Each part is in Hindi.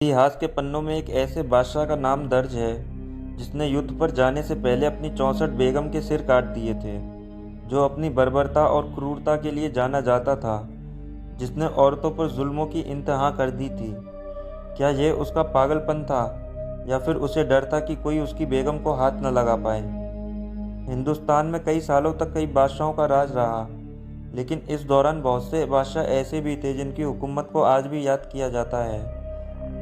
इतिहास के पन्नों में एक ऐसे बादशाह का नाम दर्ज है जिसने युद्ध पर जाने से पहले अपनी 64 बेगम के सिर काट दिए थे, जो अपनी बर्बरता और क्रूरता के लिए जाना जाता था, जिसने औरतों पर जुल्मों की इंतहा कर दी थी। क्या यह उसका पागलपन था या फिर उसे डर था कि कोई उसकी बेगम को हाथ न लगा पाए। हिंदुस्तान में कई सालों तक कई बादशाहों का राज रहा, लेकिन इस दौरान बहुत से बादशाह ऐसे भी थे जिनकी हुकूमत को आज भी याद किया जाता है,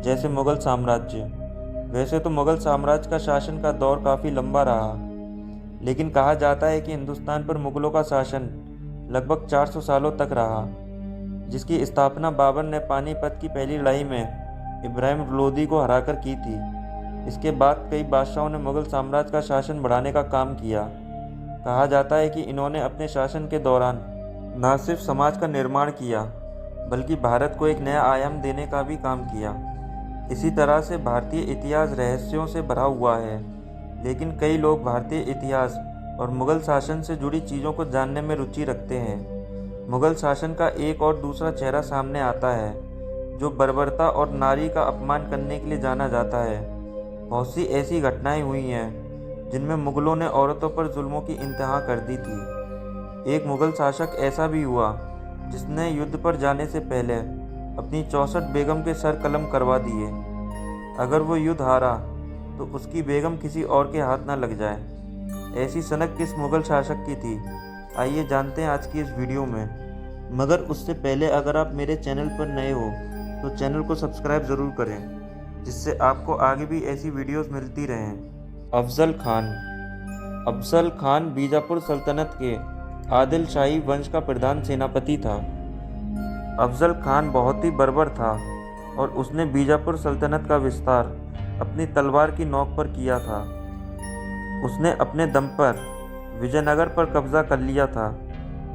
जैसे मुग़ल साम्राज्य। वैसे तो मुग़ल साम्राज्य का शासन का दौर काफ़ी लंबा रहा, लेकिन कहा जाता है कि हिंदुस्तान पर मुग़लों का शासन लगभग 400 सालों तक रहा, जिसकी स्थापना बाबर ने पानीपत की पहली लड़ाई में इब्राहिम लोदी को हराकर की थी। इसके बाद कई बादशाहों ने मुग़ल साम्राज्य का शासन बढ़ाने का काम किया। कहा जाता है कि इन्होंने अपने शासन के दौरान न सिर्फ समाज का निर्माण किया, बल्कि भारत को एक नया आयाम देने का भी काम किया। इसी तरह से भारतीय इतिहास रहस्यों से भरा हुआ है, लेकिन कई लोग भारतीय इतिहास और मुग़ल शासन से जुड़ी चीज़ों को जानने में रुचि रखते हैं। मुग़ल शासन का एक और दूसरा चेहरा सामने आता है, जो बर्बरता और नारी का अपमान करने के लिए जाना जाता है। बहुत सी ऐसी घटनाएं हुई हैं जिनमें मुग़लों ने औरतों पर जुल्मों की इंतहा कर दी थी। एक मुग़ल शासक ऐसा भी हुआ जिसने युद्ध पर जाने से पहले अपनी 64 बेगम के सर कलम करवा दिए। अगर वो युद्ध हारा तो उसकी बेगम किसी और के हाथ ना लग जाए। ऐसी सनक किस मुग़ल शासक की थी, आइए जानते हैं आज की इस वीडियो में। मगर उससे पहले अगर आप मेरे चैनल पर नए हो तो चैनल को सब्सक्राइब ज़रूर करें, जिससे आपको आगे भी ऐसी वीडियोस मिलती रहें। अफजल खान। अफजल खान बीजापुर सल्तनत के आदिल शाही वंश का प्रधान सेनापति था। अफजल खान बहुत ही बर्बर था और उसने बीजापुर सल्तनत का विस्तार अपनी तलवार की नोक पर किया था। उसने अपने दम पर विजयनगर पर कब्जा कर लिया था।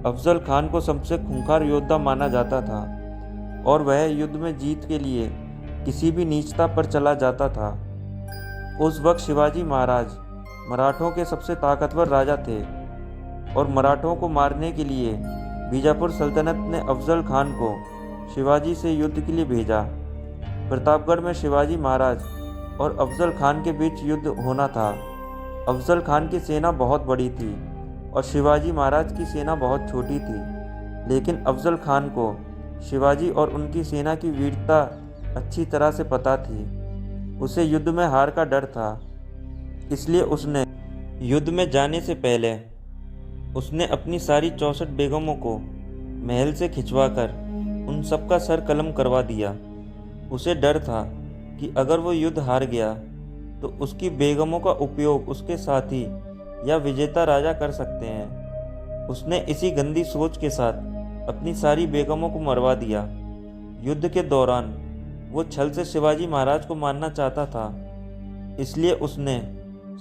अफजल खान को सबसे खूंखार योद्धा माना जाता था और वह युद्ध में जीत के लिए किसी भी नीचता पर चला जाता था। उस वक्त शिवाजी महाराज मराठों के सबसे ताकतवर राजा थे और मराठों को मारने के लिए बीजापुर सल्तनत ने अफजल खान को शिवाजी से युद्ध के लिए भेजा। प्रतापगढ़ में शिवाजी महाराज और अफजल खान के बीच युद्ध होना था। अफजल खान की सेना बहुत बड़ी थी और शिवाजी महाराज की सेना बहुत छोटी थी, लेकिन अफजल खान को शिवाजी और उनकी सेना की वीरता अच्छी तरह से पता थी। उसे युद्ध में हार का डर था, इसलिए उसने युद्ध में जाने से पहले उसने अपनी सारी 64 बेगमों को महल से खिंचवाकर उन सब का सर कलम करवा दिया। उसे डर था कि अगर वो युद्ध हार गया तो उसकी बेगमों का उपयोग उसके साथी या विजेता राजा कर सकते हैं। उसने इसी गंदी सोच के साथ अपनी सारी बेगमों को मरवा दिया। युद्ध के दौरान वो छल से शिवाजी महाराज को मारना चाहता था, इसलिए उसने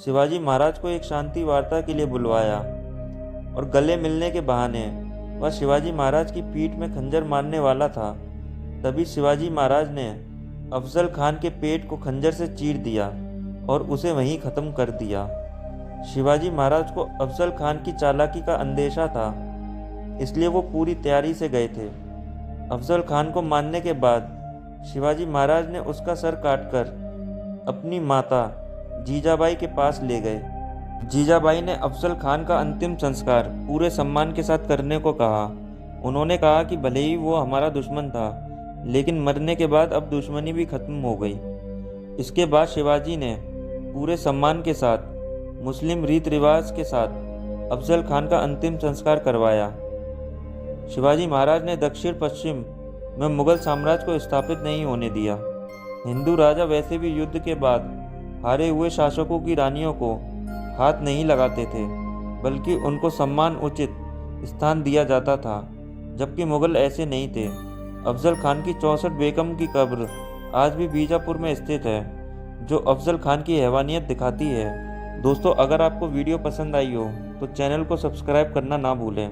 शिवाजी महाराज को एक शांति वार्ता के लिए बुलवाया और गले मिलने के बहाने वह शिवाजी महाराज की पीठ में खंजर मारने वाला था। तभी शिवाजी महाराज ने अफजल खान के पेट को खंजर से चीर दिया और उसे वहीं ख़त्म कर दिया। शिवाजी महाराज को अफजल खान की चालाकी का अंदेशा था, इसलिए वो पूरी तैयारी से गए थे। अफजल खान को मारने के बाद शिवाजी महाराज ने उसका सर काटकर अपनी माता जीजाबाई के पास ले गए। जीजाबाई ने अफजल खान का अंतिम संस्कार पूरे सम्मान के साथ करने को कहा। उन्होंने कहा कि भले ही वो हमारा दुश्मन था, लेकिन मरने के बाद अब दुश्मनी भी खत्म हो गई। इसके बाद शिवाजी ने पूरे सम्मान के साथ मुस्लिम रीत रिवाज के साथ अफजल खान का अंतिम संस्कार करवाया। शिवाजी महाराज ने दक्षिण पश्चिम में मुग़ल साम्राज्य को स्थापित नहीं होने दिया। हिंदू राजा वैसे भी युद्ध के बाद हारे हुए शासकों की रानियों को हाथ नहीं लगाते थे, बल्कि उनको सम्मान उचित स्थान दिया जाता था, जबकि मुग़ल ऐसे नहीं थे। अफजल खान की 64 बेगम की कब्र आज भी बीजापुर में स्थित है, जो अफजल खान की हैवानियत दिखाती है। दोस्तों, अगर आपको वीडियो पसंद आई हो तो चैनल को सब्सक्राइब करना ना भूलें।